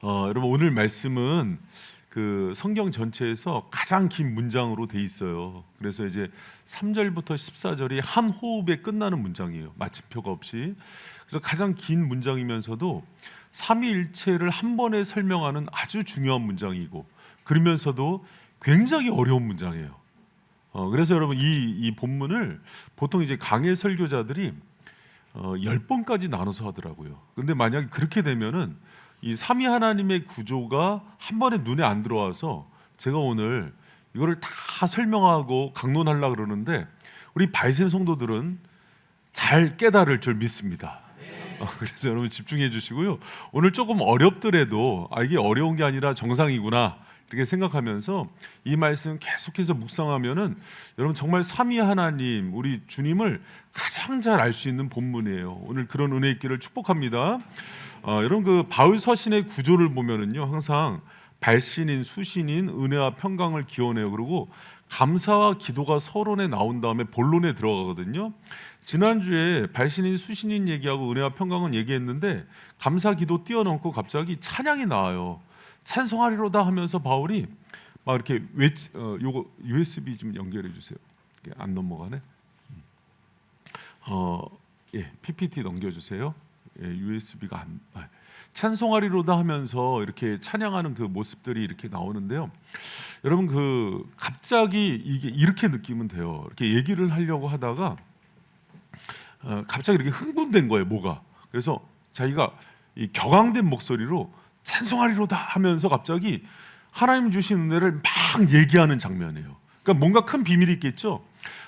여러분 오늘 말씀은 그 성경 전체에서 가장 긴 문장으로 돼 있어요. 그래서 이제 3절부터 14절이 한 호흡에 끝나는 문장이에요. 마침표가 없이. 그래서 가장 긴 문장이면서도 삼위일체를 한 번에 설명하는 아주 중요한 문장이고, 그러면서도 굉장히 어려운 문장이에요. 그래서 여러분 이 본문을 보통 이제 강해 설교자들이 10번까지 나눠서 하더라고요. 근데 만약에 그렇게 되면은 이 삼위 하나님의 구조가 한 번에 눈에 안 들어와서 제가 오늘 이거를 다 설명하고 강론하려고 그러는데 우리 바이센 성도들은 잘 깨달을 줄 믿습니다. 그래서 여러분 집중해 주시고요. 오늘 조금 어렵더라도 이게 어려운 게 아니라 정상이구나 이렇게 생각하면서 이 말씀 계속해서 묵상하면은 여러분 정말 삼위 하나님 우리 주님을 가장 잘 알 수 있는 본문이에요. 오늘 그런 은혜 있기를 축복합니다. 여러분 그 바울 서신의 구조를 보면은요 항상 발신인 수신인 은혜와 평강을 기원해요. 그리고 감사와 기도가 서론에 나온 다음에 본론에 들어가거든요. 지난주에 발신인 수신인 얘기하고 은혜와 평강은 얘기했는데 감사 기도 뛰어넘고 갑자기 찬양이 나와요. 찬송하리로다 하면서 바울이 막 이렇게 요거 USB 좀 연결해 주세요. 안 넘어가네. PPT 넘겨 주세요. USB가 안 찬송하리로다 하면서 이렇게 찬양하는 그 모습들이 이렇게 나오는데요. 여러분 그 갑자기 이게 이렇게 느끼면 돼요. 이렇게 얘기를 하려고 하다가 갑자기 이렇게 흥분된 거예요. 뭐가. 그래서 자기가 이 격앙된 목소리로 찬송하리로다 하면서 갑자기 하나님 주신 은혜를 막 얘기하는 장면이에요. 그러니까 뭔가 큰 비밀이 있겠죠.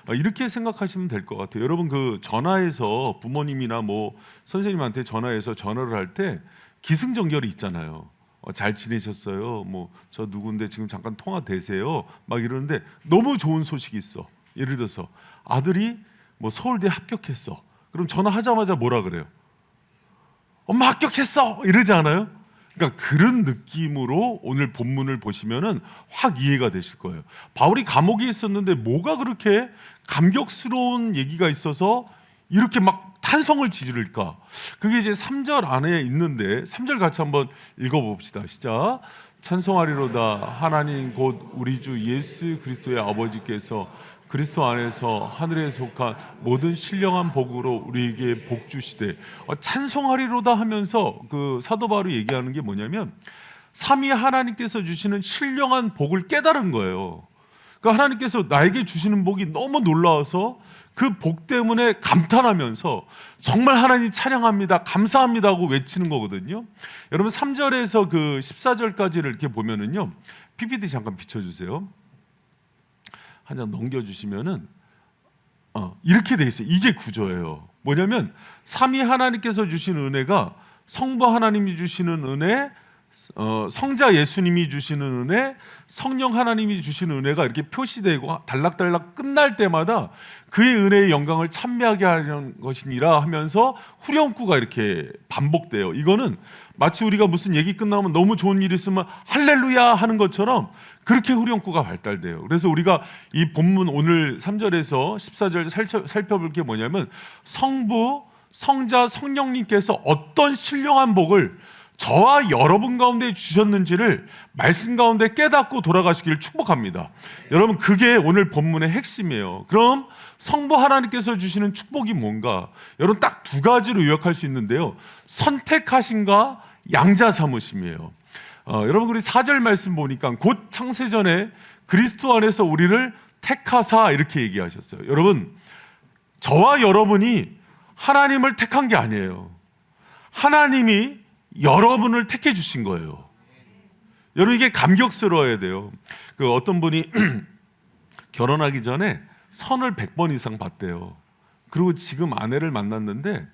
이렇게 생각하시면 될 것 같아요. 여러분 그 전화해서 부모님이나 뭐 선생님한테 전화해서 전화를 할 때 기승전결이 있잖아요. 잘 지내셨어요? 뭐 저 누군데 지금 잠깐 통화되세요? 막 이러는데 너무 좋은 소식이 있어. 예를 들어서 아들이 뭐 서울대 합격했어. 그럼 전화하자마자 뭐라 그래요? 엄마 합격했어! 이러지 않아요? 그러니까 그런 느낌으로 오늘 본문을 보시면은 확 이해가 되실 거예요. 바울이 감옥에 있었는데 뭐가 그렇게 감격스러운 얘기가 있어서 이렇게 막 탄성을 지를까? 그게 이제 3절 안에 있는데 3절 같이 한번 읽어봅시다. 시작. 찬송하리로다 하나님 곧 우리 주 예수 그리스도의 아버지께서 그리스도 안에서 하늘에 속한 모든 신령한 복으로 우리에게 복 주시되, 찬송하리로다 하면서 그 사도 바울이 얘기하는 게 뭐냐면 삼위 하나님께서 주시는 신령한 복을 깨달은 거예요. 그러니까 하나님께서 나에게 주시는 복이 너무 놀라워서 그 복 때문에 감탄하면서 정말 하나님 찬양합니다, 감사합니다 하고 외치는 거거든요. 여러분 3절에서 그 14절까지를 이렇게 보면은요, PPT 잠깐 비춰주세요. 한 장 넘겨주시면은 이렇게 돼 있어요. 이게 구조예요. 뭐냐면 삼위 하나님께서 주신 은혜가 성부 하나님이 주시는 은혜, 성자 예수님이 주시는 은혜, 성령 하나님이 주시는 은혜가 이렇게 표시되고 달락달락 끝날 때마다 그의 은혜의 영광을 찬미하게 하는 것이니라 하면서 후렴구가 이렇게 반복돼요. 이거는 마치 우리가 무슨 얘기 끝나면 너무 좋은 일이 있으면 할렐루야 하는 것처럼 그렇게 후렴구가 발달돼요. 그래서 우리가 이 본문 오늘 3절에서 14절 살펴볼 게 뭐냐면 성부, 성자, 성령님께서 어떤 신령한 복을 저와 여러분 가운데 주셨는지를 말씀 가운데 깨닫고 돌아가시기를 축복합니다. 여러분 그게 오늘 본문의 핵심이에요. 그럼 성부 하나님께서 주시는 축복이 뭔가? 여러분 딱 두 가지로 요약할 수 있는데요. 선택하심과 양자 삼으심이에요. 여러분 우리 4절 말씀 보니까 곧 창세전에 그리스도 안에서 우리를 택하사 이렇게 얘기하셨어요. 여러분 저와 여러분이 하나님을 택한 게 아니에요. 하나님이 여러분을 택해 주신 거예요. 여러분 이게 감격스러워야 돼요. 그 어떤 분이 결혼하기 전에 선을 100번 이상 봤대요. 그리고 지금 아내를 만났는데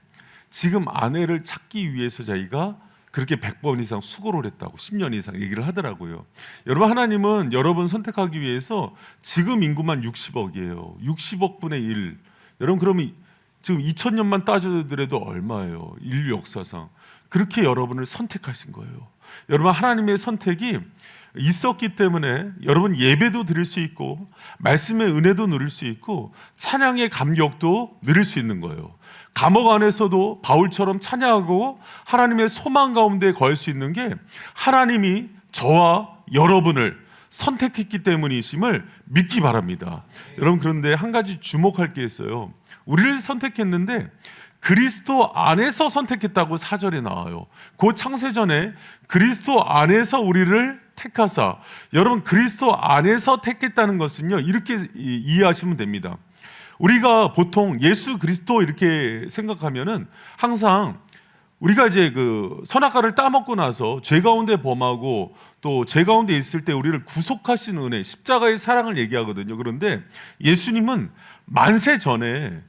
지금 아내를 찾기 위해서 자기가 그렇게 100번 이상 수고를 했다고 10년 이상 얘기를 하더라고요. 여러분 하나님은 여러분 선택하기 위해서 지금 인구만 60억이에요. 60억 분의 1. 여러분 그러면 지금 2000년만 따져더라도 얼마예요? 인류 역사상. 그렇게 여러분을 선택하신 거예요. 여러분, 하나님의 선택이 있었기 때문에 여러분 예배도 드릴 수 있고 말씀의 은혜도 누릴 수 있고 찬양의 감격도 누릴 수 있는 거예요. 감옥 안에서도 바울처럼 찬양하고 하나님의 소망 가운데 거할 수 있는 게 하나님이 저와 여러분을 선택했기 때문이심을 믿기 바랍니다. 여러분, 그런데 한 가지 주목할 게 있어요. 우리를 선택했는데 그리스도 안에서 선택했다고 4절에 나와요. 그 창세전에 그리스도 안에서 우리를 택하사, 여러분 그리스도 안에서 택했다는 것은요, 이렇게 이해하시면 됩니다. 우리가 보통 예수 그리스도 이렇게 생각하면은 항상 우리가 이제 그 선악과를 따먹고 나서 죄 가운데 범하고 또 죄 가운데 있을 때 우리를 구속하신 은혜, 십자가의 사랑을 얘기하거든요. 그런데 예수님은 만세 전에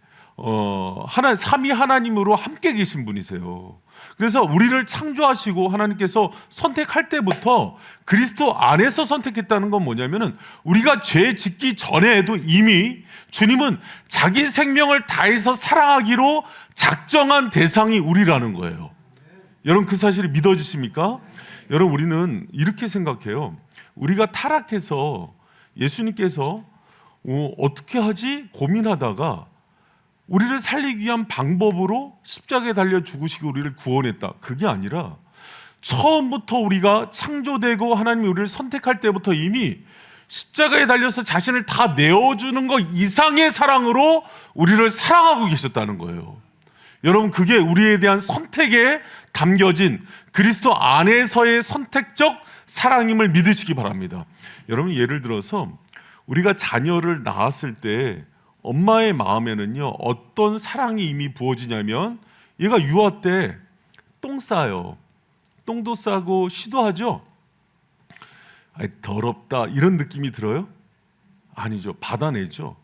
삼위 하나님으로 함께 계신 분이세요. 그래서 우리를 창조하시고 하나님께서 선택할 때부터 그리스도 안에서 선택했다는 건 뭐냐면은 우리가 죄 짓기 전에도 이미 주님은 자기 생명을 다해서 사랑하기로 작정한 대상이 우리라는 거예요. 여러분, 그 사실이 믿어지십니까? 여러분, 우리는 이렇게 생각해요. 우리가 타락해서 예수님께서 어떻게 하지 고민하다가 우리를 살리기 위한 방법으로 십자가에 달려 죽으시고 우리를 구원했다. 그게 아니라 처음부터 우리가 창조되고 하나님이 우리를 선택할 때부터 이미 십자가에 달려서 자신을 다 내어주는 것 이상의 사랑으로 우리를 사랑하고 계셨다는 거예요. 여러분, 그게 우리에 대한 선택에 담겨진 그리스도 안에서의 선택적 사랑임을 믿으시기 바랍니다. 여러분, 예를 들어서 우리가 자녀를 낳았을 때 엄마의 마음에는요, 어떤 사랑이 이미 부어지냐면 얘가 유아 때 똥 싸요. 똥도 싸고 시도하죠. 더럽다 이런 느낌이 들어요? 아니죠. 받아내죠.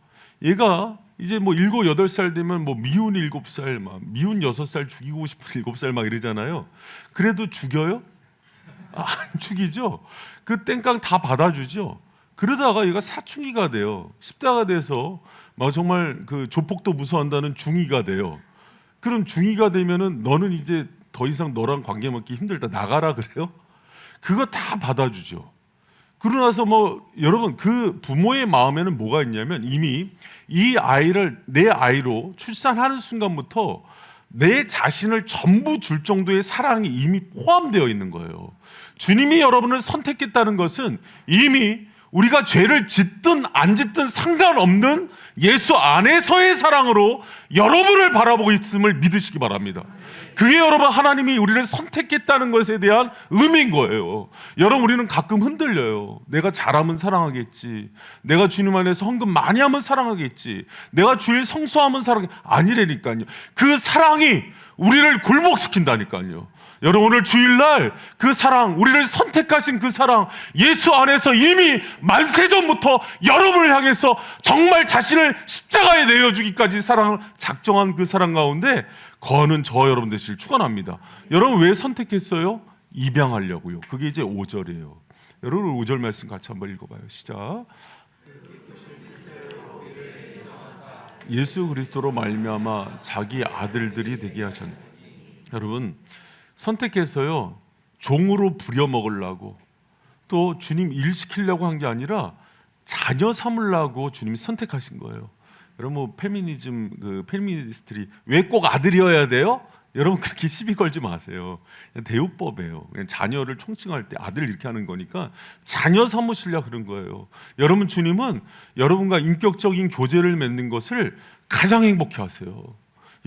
얘가 이제 뭐 7, 8살 되면 뭐 미운 7살, 막 미운 6살 죽이고 싶은 7살 막 이러잖아요. 그래도 죽여요? 안 죽이죠. 그 땡깡 다 받아주죠. 그러다가 얘가 사춘기가 돼요. 십자가 돼서 막 정말 그 조폭도 무서워한다는 중이가 돼요. 그럼 중이가 되면은 너는 이제 더 이상 너랑 관계 맺기 힘들다, 나가라 그래요? 그거 다 받아주죠. 그러고 나서 뭐 여러분, 그 부모의 마음에는 뭐가 있냐면 이미 이 아이를 내 아이로 출산하는 순간부터 내 자신을 전부 줄 정도의 사랑이 이미 포함되어 있는 거예요. 주님이 여러분을 선택했다는 것은 이미 우리가 죄를 짓든 안 짓든 상관없는 예수 안에서의 사랑으로 여러분을 바라보고 있음을 믿으시기 바랍니다. 그게 여러분 하나님이 우리를 선택했다는 것에 대한 의미인 거예요. 여러분, 우리는 가끔 흔들려요. 내가 잘하면 사랑하겠지, 내가 주님 안에서 헌금 많이 하면 사랑하겠지, 내가 주일 성수하면 사랑하겠지. 아니라니까요. 그 사랑이 우리를 굴복시킨다니까요. 여러분, 오늘 주일날 그 사랑, 우리를 선택하신 그 사랑, 예수 안에서 이미 만세전부터 여러분을 향해서 정말 자신을 십자가에 내어주기까지 사랑을 작정한 그 사랑 가운데 거하는 저 여러분 되시길 축원합니다. 여러분, 왜 선택했어요? 입양하려고요. 그게 이제 5절이에요. 여러분, 5절 말씀 같이 한번 읽어봐요. 시작. 예수 그리스도로 말미암아 자기 아들들이 되게 하셨네. 여러분, 선택해서요 종으로 부려먹으려고 또 주님 일 시키려고 한 게 아니라 자녀 삼으려고 주님이 선택하신 거예요. 여러분, 뭐 페미니즘, 그 페미니스트들이 왜 꼭 아들이어야 돼요? 여러분, 그렇게 시비 걸지 마세요. 그냥 대우법이에요. 그냥 자녀를 총칭할 때 아들 이렇게 하는 거니까 자녀 삼으시려고 그런 거예요. 여러분, 주님은 여러분과 인격적인 교제를 맺는 것을 가장 행복해 하세요.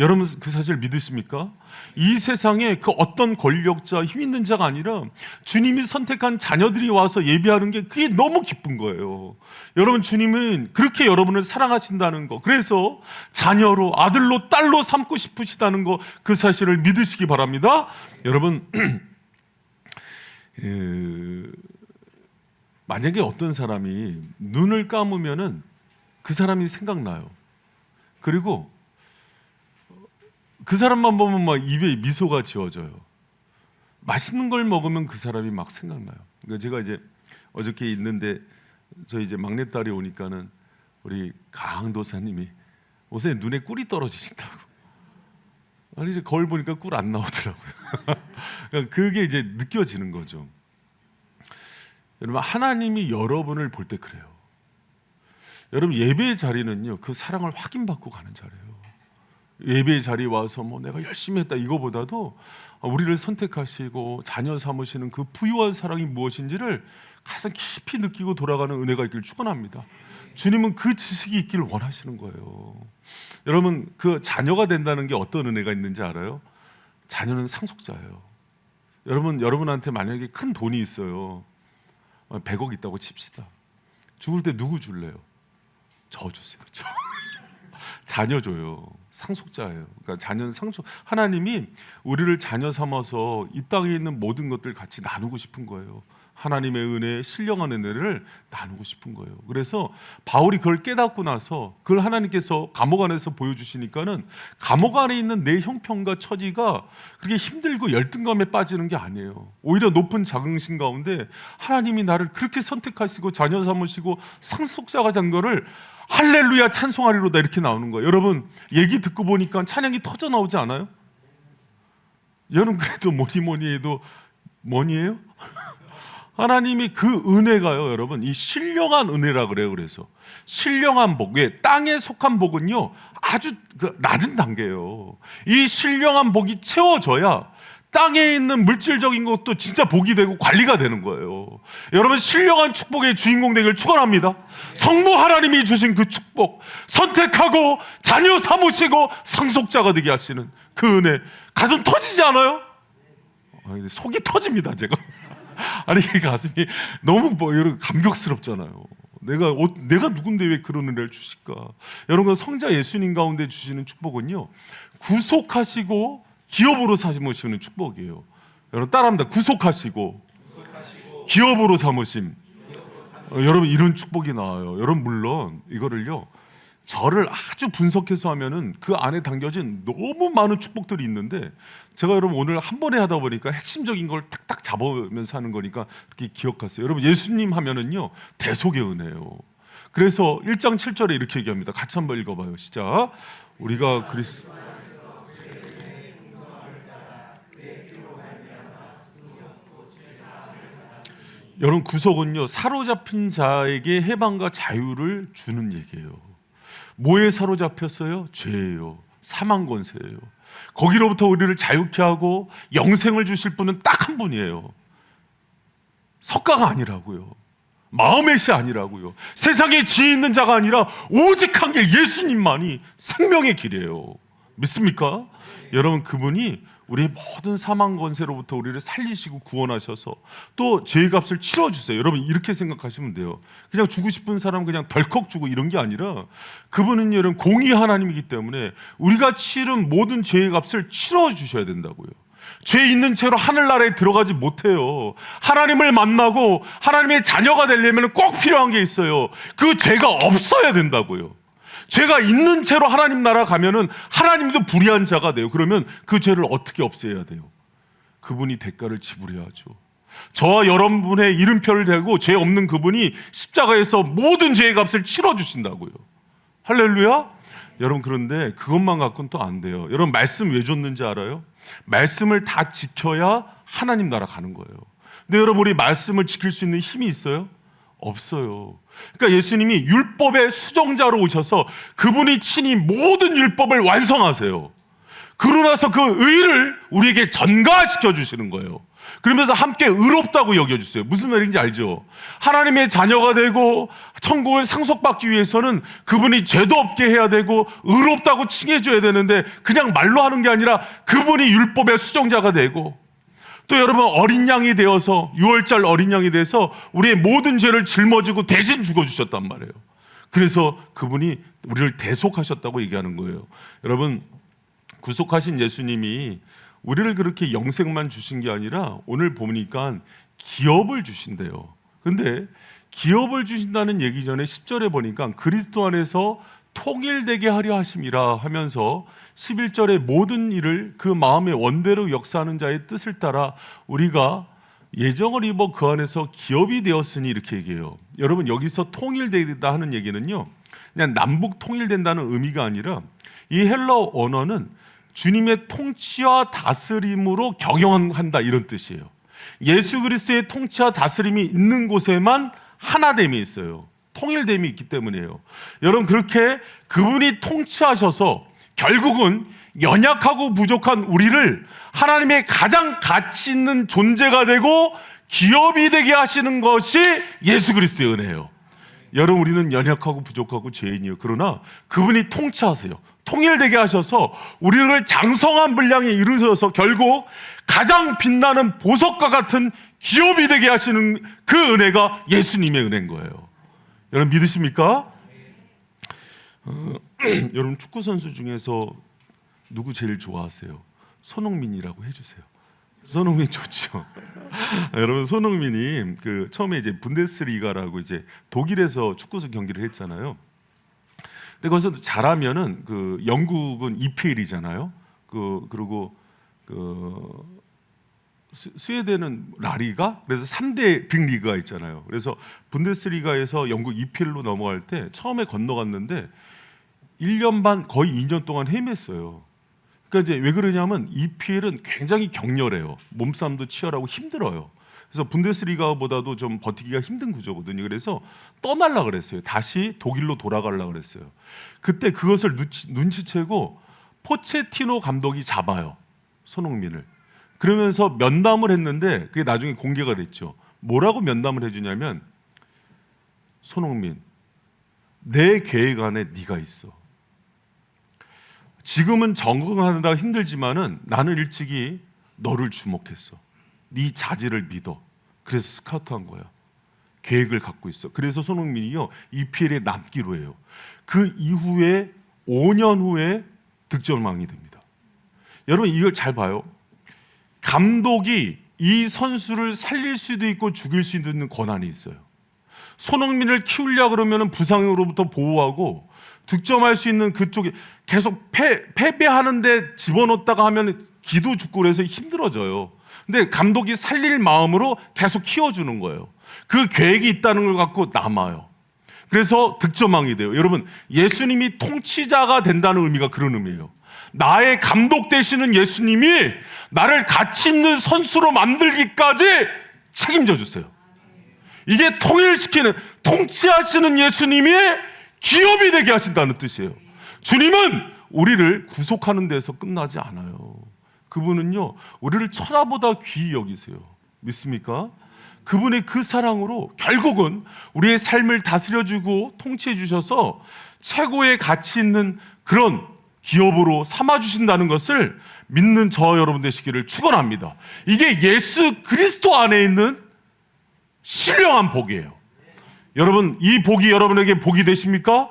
여러분, 그 사실 믿으십니까? 이 세상에 그 어떤 권력자, 힘 있는 자가 아니라 주님이 선택한 자녀들이 와서 예배하는 게 그게 너무 기쁜 거예요. 여러분, 주님은 그렇게 여러분을 사랑하신다는 거, 그래서 자녀로, 아들로, 딸로 삼고 싶으시다는 거, 그 사실을 믿으시기 바랍니다. 여러분, 만약에 어떤 사람이 눈을 감으면은 그 사람이 생각나요. 그리고 그 사람만 보면 막 입에 미소가 지어져요. 맛있는 걸 먹으면 그 사람이 막 생각나요. 그러니까 제가 이제 어저께 있는데 저희 이제 막내딸이 오니까는 우리 강도사님이 요새 눈에 꿀이 떨어지신다고. 아니 이제 거울 보니까 꿀 안 나오더라고요. 그러니까 그게 이제 느껴지는 거죠. 여러분 하나님이 여러분을 볼 때 그래요. 여러분 예배의 자리는요 그 사랑을 확인받고 가는 자리예요. 예배의 자리에 와서 뭐 내가 열심히 했다 이거보다도 우리를 선택하시고 자녀 삼으시는 그 부유한 사랑이 무엇인지를 가장 깊이 느끼고 돌아가는 은혜가 있기를 축원합니다. 주님은 그 지식이 있기를 원하시는 거예요. 여러분 그 자녀가 된다는 게 어떤 은혜가 있는지 알아요? 자녀는 상속자예요. 여러분한테 만약에 큰 돈이 있어요. 100억 있다고 칩시다. 죽을 때 누구 줄래요? 저 주세요. 저. 자녀 줘요. 상속자예요. 그러니까 자녀는 상속. 하나님이 우리를 자녀 삼아서 이 땅에 있는 모든 것들 같이 나누고 싶은 거예요. 하나님의 은혜, 신령한 은혜를 나누고 싶은 거예요. 그래서 바울이 그걸 깨닫고 나서 그걸 하나님께서 감옥 안에서 보여주시니까는 감옥 안에 있는 내 형편과 처지가 그렇게 힘들고 열등감에 빠지는 게 아니에요. 오히려 높은 자긍심 가운데 하나님이 나를 그렇게 선택하시고 자녀 삼으시고 상속자가 된 거를 할렐루야 찬송하리로다 이렇게 나오는 거예요. 여러분 얘기 듣고 보니까 찬양이 터져 나오지 않아요? 여러분 그래도 뭐니 해도 뭐니에요? 하나님이 그 은혜가요, 여러분, 이 신령한 은혜라 그래요. 그래서 신령한 복, 땅에 속한 복은요 아주 낮은 단계예요. 이 신령한 복이 채워져야 땅에 있는 물질적인 것도 진짜 복이 되고 관리가 되는 거예요. 여러분 신령한 축복의 주인공 되기를 축원합니다. 성부 하나님이 주신 그 축복, 선택하고 자녀 삼으시고 상속자가 되게 하시는 그 은혜, 가슴 터지지 않아요? 속이 터집니다 제가. 아니 가슴이 너무 여러분 감격스럽잖아요. 내가 누군데 왜 그런 은혜를 주실까? 여러분 성자 예수님 가운데 주시는 축복은요 구속하시고 기업으로 삼으시는 축복이에요. 여러분 따라합니다. 구속하시고 기업으로 삼으심. 여러분 이런 축복이 나와요. 여러분 물론 이거를요 저를 아주 분석해서 하면은 그 안에 담겨진 너무 많은 축복들이 있는데 제가 여러분 오늘 한 번에 하다 보니까 핵심적인 걸 탁탁 잡으면서 하는 거니까 이렇게 기억하세요. 여러분 예수님 하면은요 대속의 은혜예요. 그래서 1장 7절에 이렇게 얘기합니다. 같이 한번 읽어봐요. 시작. 우리가 그리스도 여러분 구속은요 사로잡힌 자에게 해방과 자유를 주는 얘기예요. 뭐에 사로잡혔어요? 죄예요. 사망 권세예요. 거기로부터 우리를 자유케 하고 영생을 주실 분은 딱 한 분이에요. 석가가 아니라고요. 마음의시 아니라고요. 세상에 지혜 있는 자가 아니라 오직 한 길 예수님만이 생명의 길이에요. 믿습니까? 여러분 그분이 우리의 모든 사망 권세로부터 우리를 살리시고 구원하셔서 또 죄의 값을 치러주세요. 여러분 이렇게 생각하시면 돼요. 그냥 주고 싶은 사람 그냥 덜컥 주고 이런 게 아니라 그분은 여러분 공의 하나님이기 때문에 우리가 치른 모든 죄의 값을 치러주셔야 된다고요. 죄 있는 채로 하늘나라에 들어가지 못해요. 하나님을 만나고 하나님의 자녀가 되려면 꼭 필요한 게 있어요. 그 죄가 없어야 된다고요. 죄가 있는 채로 하나님 나라 가면은 하나님도 불의한 자가 돼요. 그러면 그 죄를 어떻게 없애야 돼요? 그분이 대가를 지불해야죠. 저와 여러분의 이름표를 대고 죄 없는 그분이 십자가에서 모든 죄의 값을 치러주신다고요. 할렐루야. 여러분 그런데 그것만 갖고는 또 안 돼요. 여러분 말씀 왜 줬는지 알아요? 말씀을 다 지켜야 하나님 나라 가는 거예요. 근데 여러분 우리 말씀을 지킬 수 있는 힘이 있어요? 없어요. 그러니까 예수님이 율법의 수정자로 오셔서 그분이 친히 모든 율법을 완성하세요. 그러고 나서 그 의를 우리에게 전가시켜 주시는 거예요. 그러면서 함께 의롭다고 여겨주세요. 무슨 말인지 알죠? 하나님의 자녀가 되고 천국을 상속받기 위해서는 그분이 죄도 없게 해야 되고 의롭다고 칭해줘야 되는데 그냥 말로 하는 게 아니라 그분이 율법의 수정자가 되고 또 여러분 어린 양이 되어서 6월절 어린 양이 돼서 우리의 모든 죄를 짊어지고 대신 죽어주셨단 말이에요. 그래서 그분이 우리를 대속하셨다고 얘기하는 거예요. 여러분 구속하신 예수님이 우리를 그렇게 영생만 주신 게 아니라 오늘 보니까 기업을 주신대요. 근데 기업을 주신다는 얘기 전에 10절에 보니까 그리스도 안에서 통일되게 하려 하심이라 하면서 11절에 모든 일을 그 마음의 원대로 역사하는 자의 뜻을 따라 우리가 예정을 입어 그 안에서 기업이 되었으니 이렇게 얘기해요. 여러분 여기서 통일되다 하는 얘기는요 그냥 남북 통일된다는 의미가 아니라 이 헬라어 언어는 주님의 통치와 다스림으로 경영한다, 이런 뜻이에요. 예수 그리스도의 통치와 다스림이 있는 곳에만 하나됨이 있어요. 통일됨이 있기 때문이에요. 여러분, 그렇게 그분이 통치하셔서 결국은 연약하고 부족한 우리를 하나님의 가장 가치 있는 존재가 되고 기업이 되게 하시는 것이 예수 그리스도의 은혜예요. 여러분, 우리는 연약하고 부족하고 죄인이에요. 그러나 그분이 통치하세요. 통일되게 하셔서 우리를 장성한 분량에 이르셔서 결국 가장 빛나는 보석과 같은 기업이 되게 하시는 그 은혜가 예수님의 은혜인 거예요. 여러분, 믿으십니까? 여러분, 축구 선수 중에서 누구 제일 좋아하세요? 손흥민이라고 해주세요. 손흥민 좋죠. 여러분, 손흥민이 처음에 이제 분데스리가라고 이제 독일에서 축구 경기를 했잖아요. 근데 거기서 잘하면은 영국은 EPL이잖아요. 그리고 스웨덴은 라리가, 그래서 3대 빅리그가 있잖아요. 그래서 분데스리가에서 영국 EPL로 넘어갈 때 처음에 건너갔는데 1년 반, 거의 2년 동안 헤맸어요. 그러니까 이제 왜 그러냐면 EPL은 굉장히 격렬해요. 몸싸움도 치열하고 힘들어요. 그래서 분데스리가보다도 좀 버티기가 힘든 구조거든요. 그래서 떠날라 그랬어요. 다시 독일로 돌아가려 그랬어요. 그때 그것을 눈치채고 포체티노 감독이 잡아요, 손흥민을. 그러면서 면담을 했는데 그게 나중에 공개가 됐죠. 뭐라고 면담을 해주냐면, 손흥민, 내 계획 안에 네가 있어. 지금은 적응하느라 힘들지만은 나는 일찍이 너를 주목했어. 네 자질을 믿어. 그래서 스카우트한 거야. 계획을 갖고 있어. 그래서 손흥민이요, EPL에 남기로 해요. 그 이후에 5년 후에 득점왕이 됩니다. 여러분, 이걸 잘 봐요. 감독이 이 선수를 살릴 수도 있고 죽일 수도 있는 권한이 있어요. 손흥민을 키우려 그러면 부상으로부터 보호하고 득점할 수 있는 그쪽에 계속 패배하는데 집어넣었다가 하면 기도 죽고 그래서 힘들어져요. 근데 감독이 살릴 마음으로 계속 키워주는 거예요. 그 계획이 있다는 걸 갖고 남아요. 그래서 득점왕이 돼요. 여러분, 예수님이 통치자가 된다는 의미가 그런 의미예요. 나의 감독 되시는 예수님이 나를 가치 있는 선수로 만들기까지 책임져 주세요. 이게 통일시키는, 통치하시는 예수님이 기업이 되게 하신다는 뜻이에요. 주님은 우리를 구속하는 데서 끝나지 않아요. 그분은요, 우리를 천하보다 귀히 여기세요. 믿습니까? 그분의 그 사랑으로 결국은 우리의 삶을 다스려주고 통치해 주셔서 최고의 가치 있는 그런 기업으로 삼아주신다는 것을 믿는 저 여러분 되시기를 축원합니다. 이게 예수 그리스도 안에 있는 신령한 복이에요. 여러분, 이 복이 여러분에게 복이 되십니까?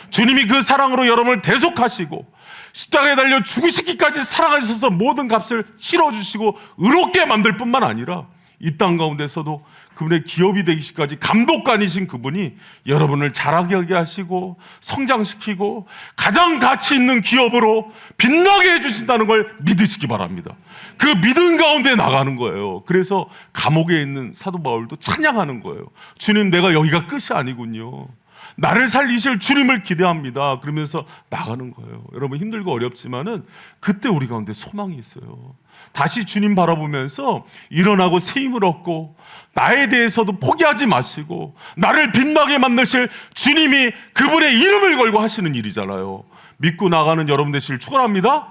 주님이 그 사랑으로 여러분을 대속하시고 십자가에 달려 죽으시기까지 사랑하셔서 모든 값을 치러주시고 의롭게 만들 뿐만 아니라 이 땅 가운데서도 그분의 기업이 되기까지 감독관이신 그분이 여러분을 자라게 하시고 성장시키고 가장 가치 있는 기업으로 빛나게 해주신다는 걸 믿으시기 바랍니다. 그 믿음 가운데 나가는 거예요. 그래서 감옥에 있는 사도 바울도 찬양하는 거예요. 주님, 내가 여기가 끝이 아니군요. 나를 살리실 주님을 기대합니다. 그러면서 나가는 거예요. 여러분, 힘들고 어렵지만은 그때 우리 가운데 소망이 있어요. 다시 주님 바라보면서 일어나고 새 힘을 얻고 나에 대해서도 포기하지 마시고 나를 빛나게 만드실 주님이 그분의 이름을 걸고 하시는 일이잖아요. 믿고 나가는 여러분 되시길 축원합니다.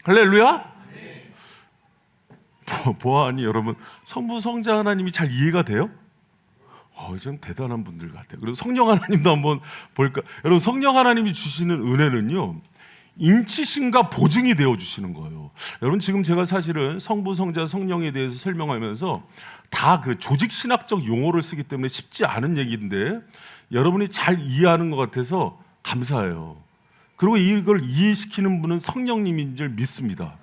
할렐루야. 보아하니 여러분, 성부 성자 하나님이 잘 이해가 돼요? 좀 대단한 분들 같아요. 그리고 성령 하나님도 한번 볼까? 여러분, 성령 하나님이 주시는 은혜는요, 인치심과 보증이 되어 주시는 거예요. 여러분, 지금 제가 사실은 성부, 성자, 성령에 대해서 설명하면서 다 그 조직 신학적 용어를 쓰기 때문에 쉽지 않은 얘기인데 여러분이 잘 이해하는 것 같아서 감사해요. 그리고 이걸 이해시키는 분은 성령님인 줄 믿습니다.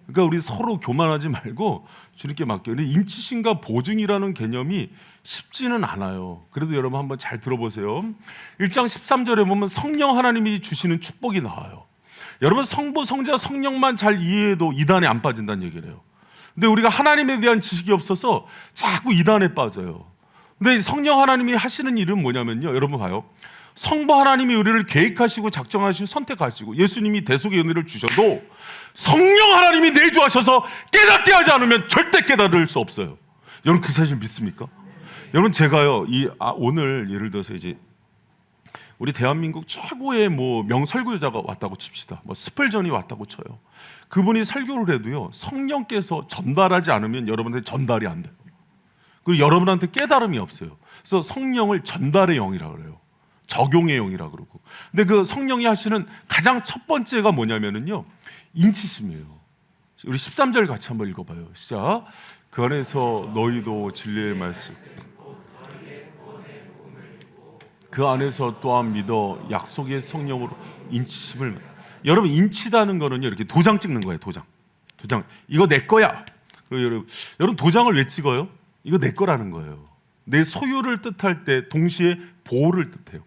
그러니까 우리 서로 교만하지 말고 주님께 맡겨요. 근데 임치심과 보증이라는 개념이 쉽지는 않아요. 그래도 여러분 한번 잘 들어보세요. 1장 13절에 보면 성령 하나님이 주시는 축복이 나와요. 여러분, 성부, 성자, 성령만 잘 이해해도 이단에 안 빠진다는 얘기래요. 근데 우리가 하나님에 대한 지식이 없어서 자꾸 이단에 빠져요. 근데 성령 하나님이 하시는 일은 뭐냐면요, 여러분 봐요. 성부 하나님이 우리를 계획하시고 작정하시고 선택하시고 예수님이 대속의 은혜를 주셔도 성령 하나님이 내주하셔서 깨닫게 하지 않으면 절대 깨달을 수 없어요. 여러분 그 사실 믿습니까? 여러분 제가요 오늘 예를 들어서 이제 우리 대한민국 최고의 뭐 명설교자가 왔다고 칩시다. 뭐 스펠전이 왔다고 쳐요. 그분이 설교를 해도요 성령께서 전달하지 않으면 여러분한테 전달이 안 돼요. 그리고 여러분한테 깨달음이 없어요. 그래서 성령을 전달의 영이라고 그래요. 적용의 영이라고 그러고. 근데 그 성령이 하시는 가장 첫 번째가 뭐냐면은요 인치심이에요. 우리 13절 같이 한번 읽어봐요. 시작. 그 안에서 너희도 진리의 말씀 그 안에서 또한 믿어 약속의 성령으로 인치심을. 여러분 인치다는 거는요 이렇게 도장 찍는 거예요. 도장 이거 내 거야. 여러분 도장을 왜 찍어요? 이거 내 거라는 거예요. 내 소유를 뜻할 때 동시에 보호를 뜻해요.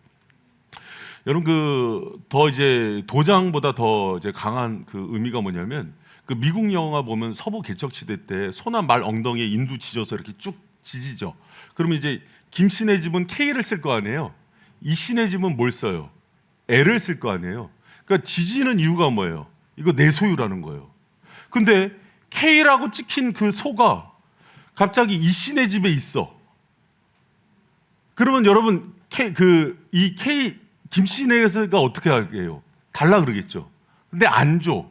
여러분 더 이제 도장보다 더 이제 강한 그 의미가 뭐냐면 그 미국 영화 보면 서부 개척시대 때 소나 말 엉덩이에 인두 지져서 이렇게 쭉 지지죠. 그러면 이제 김씨네 집은 K를 쓸 거 아니에요. 이씨네 집은 뭘 써요? L을 쓸 거 아니에요. 그러니까 지지는 이유가 뭐예요? 이거 내 소유라는 거예요. 근데 K라고 찍힌 그 소가 갑자기 이씨네 집에 있어. 그러면 여러분 이 K 김씨네가 어떻게 할게요? 달라 그러겠죠. 근데 안 줘.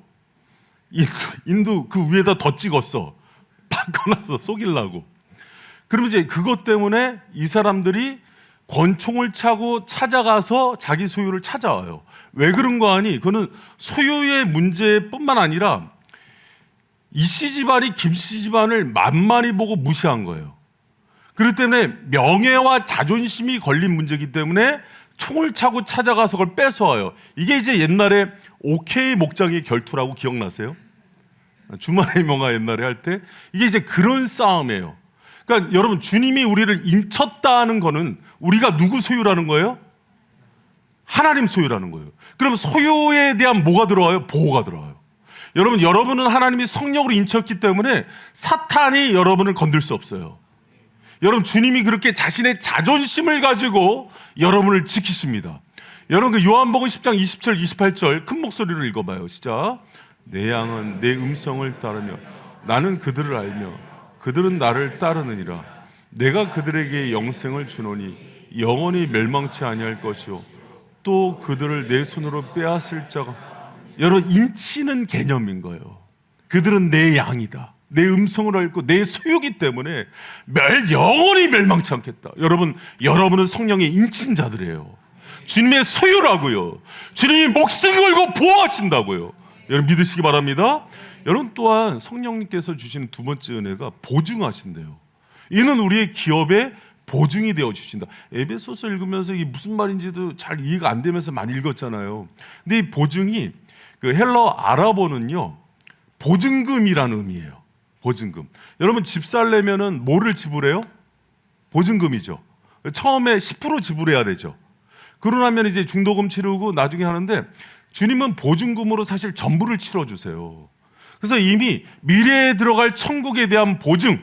인도 그 위에다 더 찍었어. 바꿔놔서 속이려고. 그러면 이제 그것 때문에 이 사람들이 권총을 차고 찾아가서 자기 소유를 찾아와요. 왜 그런 거 아니? 그거는 소유의 문제뿐만 아니라 이씨 집안이 김씨 집안을 만만히 보고 무시한 거예요. 그렇기 때문에 명예와 자존심이 걸린 문제이기 때문에 총을 차고 찾아가서 그걸 뺏어와요. 이게 이제 옛날에 OK 목장의 결투라고 기억나세요? 주말의 명화 옛날에 할 때 이게 이제 그런 싸움이에요. 그러니까 여러분 주님이 우리를 인쳤다는 거는 우리가 누구 소유라는 거예요? 하나님 소유라는 거예요. 그럼 소유에 대한 뭐가 들어와요? 보호가 들어와요. 여러분은 하나님이 성령으로 인쳤기 때문에 사탄이 여러분을 건들 수 없어요. 여러분 주님이 그렇게 자신의 자존심을 가지고 여러분을 지키십니다. 여러분 그 요한복음 10장 27, 28절 큰 목소리로 읽어봐요. 시작. 내 양은 내 음성을 따르며 나는 그들을 알며 그들은 나를 따르느니라. 내가 그들에게 영생을 주노니 영원히 멸망치 아니할 것이요 또 그들을 내 손으로 빼앗을 자가. 여러분 인치는 개념인 거예요. 그들은 내 양이다. 내 음성을 알고 내 소유기 때문에 영원히 멸망치 않겠다. 여러분은 성령의 인친 자들이에요. 주님의 소유라고요. 주님이 목숨 걸고 보호하신다고요. 여러분 믿으시기 바랍니다. 여러분 또한 성령님께서 주시는 두 번째 은혜가 보증하신대요. 이는 우리의 기업의 보증이 되어 주신다. 에베소서 읽으면서 이게 무슨 말인지도 잘 이해가 안 되면서 많이 읽었잖아요. 근데 이 보증이 그 헬러 아랍어는요 보증금이라는 의미예요. 보증금. 여러분 집 살려면은 뭐를 지불해요? 보증금이죠. 처음에 10% 지불해야 되죠. 그러고 나면 이제 중도금 치르고 나중에 하는데 주님은 보증금으로 사실 전부를 치러주세요. 그래서 이미 미래에 들어갈 천국에 대한 보증,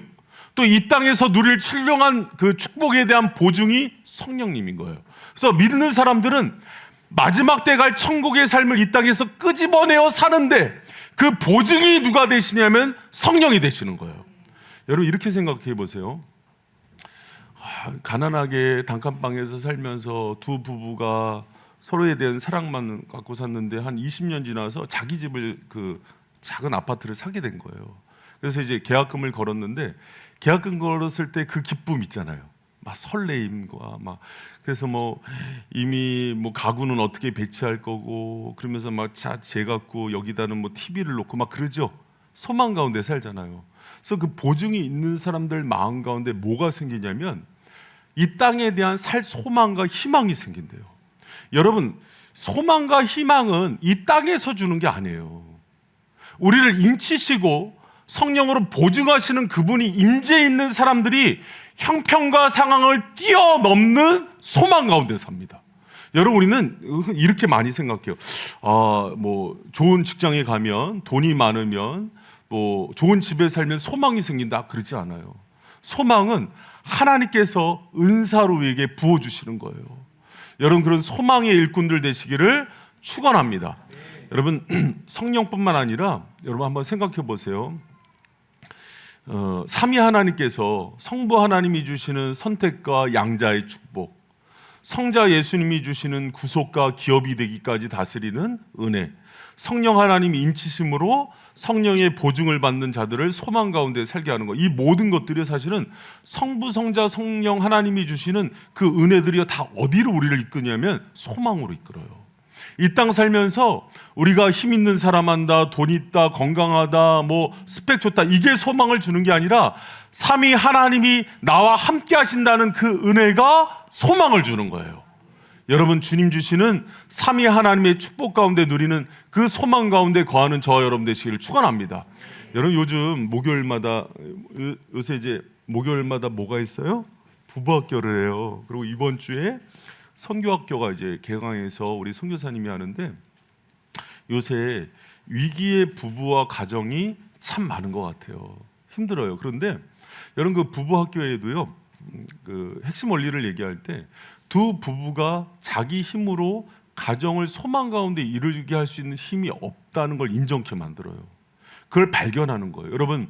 또 이 땅에서 누릴 신령한 그 축복에 대한 보증이 성령님인 거예요. 그래서 믿는 사람들은 마지막 때 갈 천국의 삶을 이 땅에서 끄집어내어 사는데 그 보증이 누가 되시냐면 성령이 되시는 거예요. 여러분 이렇게 생각해 보세요. 가난하게 단칸방에서 살면서 두 부부가 서로에 대한 사랑만 갖고 샀는데 한 20년 지나서 자기 집을 그 작은 아파트를 사게 된 거예요. 그래서 이제 계약금을 걸었는데 계약금 걸었을 때 그 기쁨 있잖아요. 막 설레임과 막 그래서 뭐 이미 뭐 가구는 어떻게 배치할 거고 그러면서 막 재 갖고 여기다는 뭐 TV를 놓고 막 그러죠. 소망 가운데 살잖아요. 그래서 그 보증이 있는 사람들 마음 가운데 뭐가 생기냐면 이 땅에 대한 살 소망과 희망이 생긴대요. 여러분 소망과 희망은 이 땅에서 주는 게 아니에요. 우리를 인치시고 성령으로 보증하시는 그분이 임재 있는 사람들이 형편과 상황을 뛰어넘는 소망 가운데 삽니다. 여러분 우리는 이렇게 많이 생각해요. 뭐 좋은 직장에 가면 돈이 많으면 뭐 좋은 집에 살면 소망이 생긴다 그러지 않아요. 소망은 하나님께서 은사로 우리에게 부어주시는 거예요. 여러분 그런 소망의 일꾼들 되시기를 축원합니다. 여러분 성령뿐만 아니라 여러분 한번 생각해 보세요. 삼위 하나님께서 성부 하나님이 주시는 선택과 양자의 축복, 성자 예수님이 주시는 구속과 기업이 되기까지 다스리는 은혜, 성령 하나님이 인치심으로 성령의 보증을 받는 자들을 소망 가운데 살게 하는 것, 이 모든 것들이 사실은 성부, 성자, 성령 하나님이 주시는 그 은혜들이 다 어디로 우리를 이끄냐면 소망으로 이끌어요. 이 땅 살면서 우리가 힘 있는 사람 한다, 돈 있다, 건강하다, 뭐 스펙 좋다, 이게 소망을 주는 게 아니라 삼위 하나님이 나와 함께 하신다는 그 은혜가 소망을 주는 거예요. 여러분 주님 주시는 삼위 하나님의 축복 가운데 누리는 그 소망 가운데 거하는 저와 여러분 되시기를 축원합니다. 여러분 요즘 목요일마다 요새 이제 목요일마다 뭐가 있어요? 부부학교를 해요. 그리고 이번 주에 선교학교가 이제 개강해서 우리 선교사님이 하는데 요새 위기의 부부와 가정이 참 많은 것 같아요. 힘들어요. 그런데 여러분 그 부부학교에도요 그 핵심 원리를 얘기할 때 두 부부가 자기 힘으로 가정을 소망 가운데 이루게 할 수 있는 힘이 없다는 걸 인정케 만들어요. 그걸 발견하는 거예요. 여러분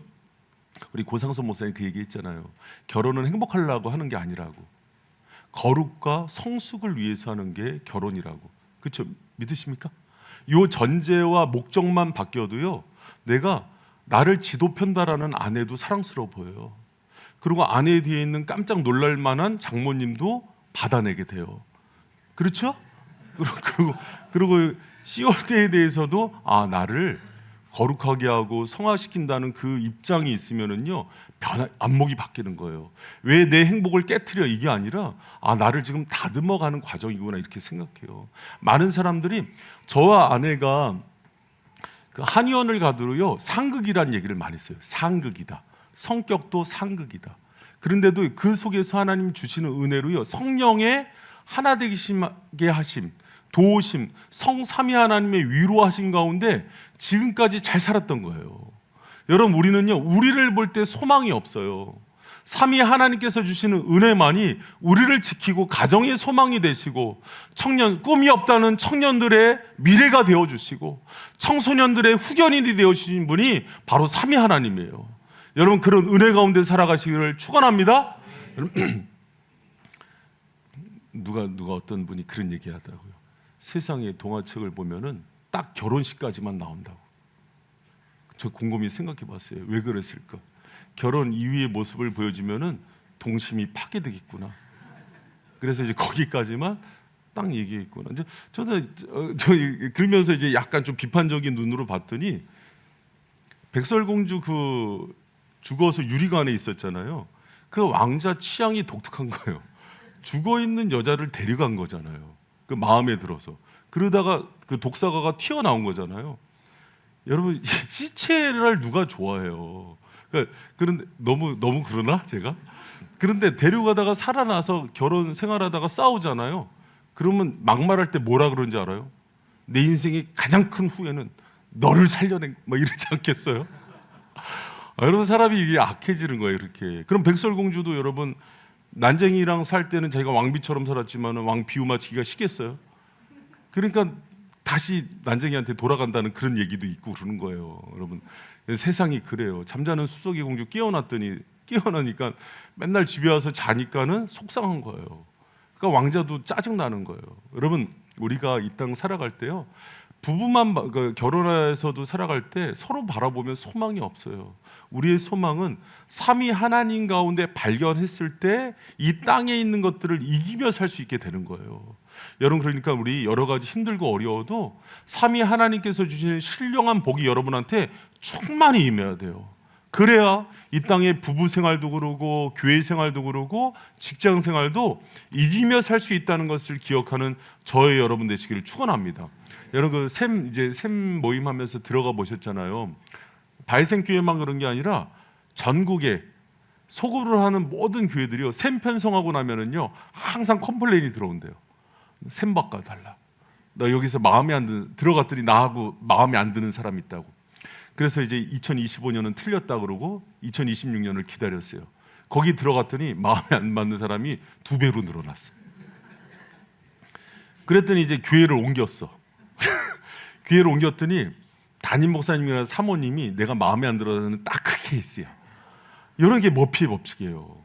우리 고상선 목사님 그 얘기했잖아요. 결혼은 행복하려고 하는 게 아니라고. 거룩과 성숙을 위해서 하는 게 결혼이라고. 그렇죠? 믿으십니까? 이 전제와 목적만 바뀌어도요 내가 나를 지도 편다라는 아내도 사랑스러워 보여요. 그리고 아내 뒤에 있는 깜짝 놀랄 만한 장모님도 받아내게 돼요. 그렇죠? 그리고 씨월대에 대해서도 나를 거룩하게 하고 성화시킨다는 그 입장이 있으면은요 안목이 바뀌는 거예요. 왜 내 행복을 깨트려 이게 아니라 나를 지금 다듬어가는 과정이구나 이렇게 생각해요. 많은 사람들이 저와 아내가 그 한의원을 가도요 상극이라는 얘기를 많이 써요. 상극이다. 성격도 상극이다. 그런데도 그 속에서 하나님 주시는 은혜로요 성령의 하나 되게 하심, 도우심, 성삼위 하나님의 위로하신 가운데 지금까지 잘 살았던 거예요. 여러분 우리는요 우리를 볼 때 소망이 없어요. 삼위 하나님께서 주시는 은혜만이 우리를 지키고 가정의 소망이 되시고 청년 꿈이 없다는 청년들의 미래가 되어주시고 청소년들의 후견인이 되어주신 분이 바로 삼위 하나님이에요. 여러분 그런 은혜 가운데 살아가시기를 축원합니다. 누가 어떤 분이 그런 얘기 하더라고요. 세상의 동화책을 보면은 딱 결혼식까지만 나온다고. 저 곰곰이 생각해 봤어요. 왜 그랬을까? 결혼 이후의 모습을 보여주면은 동심이 파괴되겠구나. 그래서 이제 거기까지만 딱 얘기했구나. 저도 그러면서 이제 약간 좀 비판적인 눈으로 봤더니 백설공주 그 죽어서 유리관에 있었잖아요. 그 왕자 취향이 독특한 거예요. 죽어 있는 여자를 데려간 거잖아요. 그 마음에 들어서. 그러다가 그 독사가가 튀어나온 거잖아요. 여러분 시체를 누가 좋아해요? 그런데 너무 그러나 제가? 그런데 데려가다가 살아나서 결혼 생활하다가 싸우잖아요. 그러면 막말할 때 뭐라 그런지 알아요? 내 인생의 가장 큰 후회는 너를 살려낸 막 이러지 않겠어요? 여러분 사람이 이게 악해지는 거예요 이렇게. 그럼 백설공주도 여러분 난쟁이랑 살 때는 자기가 왕비처럼 살았지만 왕 비유 맞추기가 쉽겠어요? 그러니까 다시 난쟁이한테 돌아간다는 그런 얘기도 있고 그러는 거예요. 여러분 세상이 그래요. 잠자는 숲속의 공주 깨어나니까 맨날 집에 와서 자니까는 속상한 거예요. 그러니까 왕자도 짜증나는 거예요. 여러분 우리가 이 땅 살아갈 때요 부부만 결혼해서도 살아갈 때 서로 바라보면 소망이 없어요. 우리의 소망은 삼위 하나님 가운데 발견했을 때 이 땅에 있는 것들을 이기며 살 수 있게 되는 거예요. 여러분 그러니까 우리 여러 가지 힘들고 어려워도 삼위 하나님께서 주시는 신령한 복이 여러분한테 충만히 임해야 돼요. 그래야 이 땅의 부부 생활도 그러고 교회 생활도 그러고 직장 생활도 이기며 살 수 있다는 것을 기억하는 저의 여러분 되시기를 축원합니다. 여러분 샘 모임하면서 들어가 보셨잖아요. 발생교회만 그런 게 아니라 전국에 소그룹을 하는 모든 교회들이요 샘 편성하고 나면은요 항상 컴플레인이 들어온대요. 샘 바꿔 달라. 나 여기서 마음에 안 드는 들어갔더니 나하고 마음에 안 드는 사람이 있다고. 그래서 이제 2025년은 틀렸다 그러고 2026년을 기다렸어요. 거기 들어갔더니 마음에 안 맞는 사람이 2배로 늘어났어요. 그랬더니 이제 교회를 옮겼어. 교회를 옮겼더니 담임 목사님이나 사모님이 내가 마음에 안 들어서는 딱 그 케이스야. 이런 게 머피의 법칙이에요.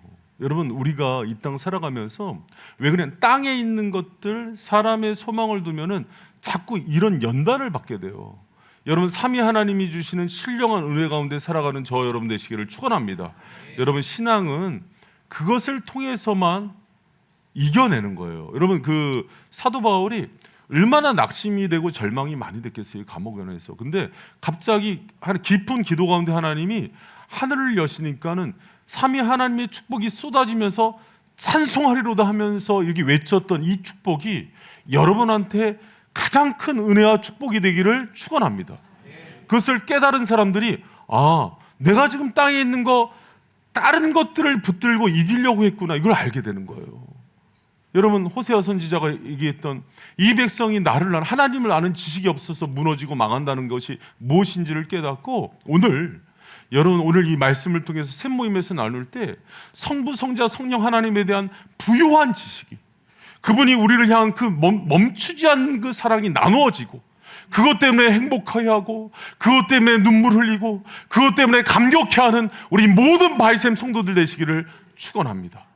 여러분, 우리가 이 땅 살아가면서 왜 그냥 땅에 있는 것들, 사람의 소망을 두면은 자꾸 이런 연단을 받게 돼요. 여러분, 삼위 하나님이 주시는 신령한 은혜 가운데 살아가는 저 여러분 되시기를 축원합니다. 여러분, 신앙은 그것을 통해서만 이겨내는 거예요. 여러분, 그 사도 바울이 얼마나 낙심이 되고 절망이 많이 됐겠어요, 감옥에서. 근데 갑자기 깊은 기도 가운데 하나님이 하늘을 여시니까는 삼위 하나님의 축복이 쏟아지면서 찬송하리로다 하면서 여기 외쳤던 이 축복이 여러분한테 가장 큰 은혜와 축복이 되기를 축원합니다. 그것을 깨달은 사람들이 내가 지금 땅에 있는 거 다른 것들을 붙들고 이기려고 했구나, 이걸 알게 되는 거예요. 여러분, 호세아 선지자가 얘기했던 이 백성이 하나님을 아는 지식이 없어서 무너지고 망한다는 것이 무엇인지를 깨닫고 여러분 오늘 이 말씀을 통해서 샘모임에서 나눌 때 성부, 성자, 성령 하나님에 대한 부요한 지식이, 그분이 우리를 향한 그 멈추지 않는 그 사랑이 나누어지고, 그것 때문에 행복해하고, 그것 때문에 눈물 흘리고, 그것 때문에 감격해하는 우리 모든 바이샘 성도들 되시기를 축원합니다.